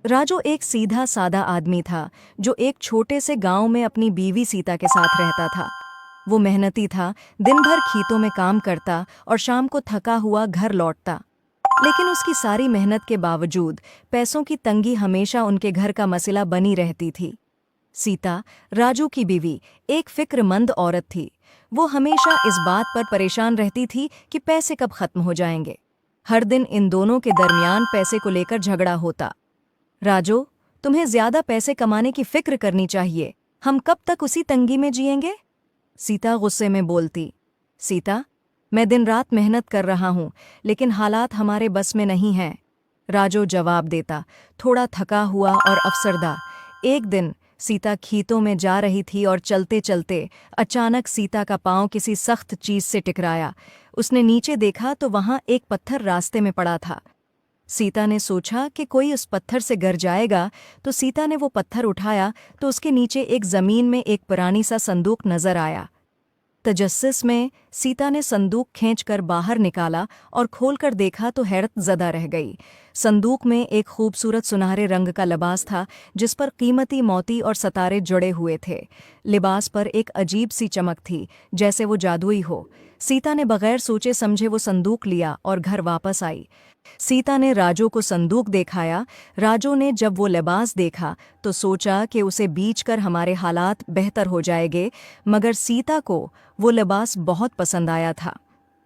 राजू एक सीधा सादा आदमी था जो एक छोटे से गांव में अपनी बीवी सीता के साथ रहता था। वो मेहनती था, दिन भर खेतों में काम करता और शाम को थका हुआ घर लौटता। लेकिन उसकी सारी मेहनत के बावजूद पैसों की तंगी हमेशा उनके घर का मसला बनी रहती थी। सीता, राजू की बीवी, एक फिक्रमंद औरत थी। वो हमेशा इस बात पर परेशान रहती थी कि पैसे कब खत्म हो जाएंगे। हर दिन इन दोनों के दरमियान पैसे को लेकर झगड़ा होता। राजू, तुम्हें ज्यादा पैसे कमाने की फिक्र करनी चाहिए। हम कब तक उसी तंगी में जिएंगे? सीता गुस्से में बोलती। सीता, मैं दिन रात मेहनत कर रहा हूं, लेकिन हालात हमारे बस में नहीं हैं। राजू जवाब देता, थोड़ा थका हुआ और अफसरदा। एक दिन सीता खेतों में जा रही थी और चलते चलते अचानक सीता का पांव किसी सख्त चीज से टकराया। उसने नीचे देखा तो वहां एक पत्थर रास्ते में पड़ा था। सीता ने सोचा कि कोई उस पत्थर से गिर जाएगा, तो सीता ने वो पत्थर उठाया तो उसके नीचे एक जमीन में एक पुरानी सा संदूक नजर आया। तजस्सुस में सीता ने संदूक खींचकर बाहर निकाला और खोलकर देखा तो हैरत ज़दा रह गई। संदूक में एक खूबसूरत सुनहरे रंग का लिबास था जिस पर कीमती मोती और सितारे जुड़े हुए थे। लिबास पर एक अजीब सी चमक थी, जैसे वो जादुई हो। सीता ने बगैर सोचे समझे वो संदूक लिया और घर वापस आई। सीता ने राजू को संदूक दिखाया। राजू ने जब वो लिबास देखा तो सोचा कि उसे बेचकर हमारे हालात बेहतर हो जाएंगे, मगर सीता को वो लिबास बहुत पसंद आया था।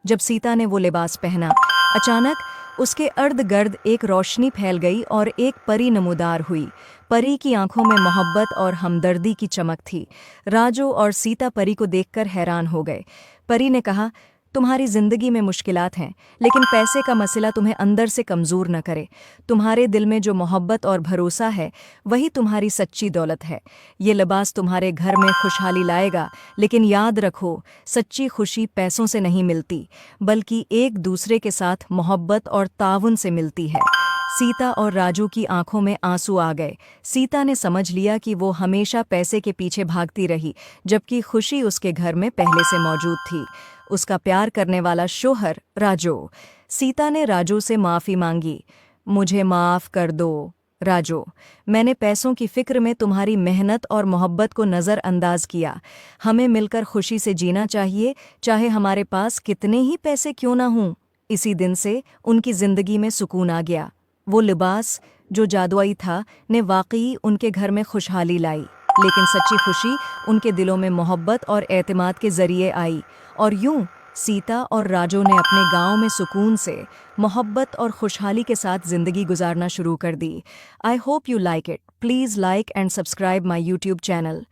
जब सीता ने वो लिबास पहना, अचानक उसके अर्द गिर्द एक रोशनी फैल गई और एक परी नमूदार हुई। परी की आंखों में मोहब्बत और हमदर्दी की चमक थी। राजू और सीता परी को देखकर हैरान हो गए। परी ने कहा, तुम्हारी जिंदगी में मुश्किलात हैं, लेकिन पैसे का मसला तुम्हें अंदर से कमज़ोर न करे। तुम्हारे दिल में जो मोहब्बत और भरोसा है, वही तुम्हारी सच्ची दौलत है। ये लिबास तुम्हारे घर में खुशहाली लाएगा, लेकिन याद रखो, सच्ची खुशी पैसों से नहीं मिलती, बल्कि एक दूसरे के साथ मोहब्बत और ताउन से मिलती है। सीता और राजू की आंखों में आंसू आ गए। सीता ने समझ लिया कि वो हमेशा पैसे के पीछे भागती रही, जबकि खुशी उसके घर में पहले से मौजूद थी। उसका प्यार करने वाला शोहर राजू। सीता ने राजू से माफ़ी मांगी। मुझे माफ़ कर दो राजू, मैंने पैसों की फिक्र में तुम्हारी मेहनत और मोहब्बत को नज़रअंदाज किया। हमें मिलकर खुशी से जीना चाहिए, चाहे हमारे पास कितने ही पैसे क्यों ना हों। इसी दिन से उनकी ज़िंदगी में सुकून आ गया। वो लिबास जो जादुई था ने वाकई उनके घर में खुशहाली लाई, लेकिन सच्ची खुशी उनके दिलों में मोहब्बत और एतमाद के जरिए आई। और यूं सीता और राजू ने अपने गांव में सुकून से, मोहब्बत और खुशहाली के साथ ज़िंदगी गुजारना शुरू कर दी। I hope you like it. Please like and subscribe my YouTube channel.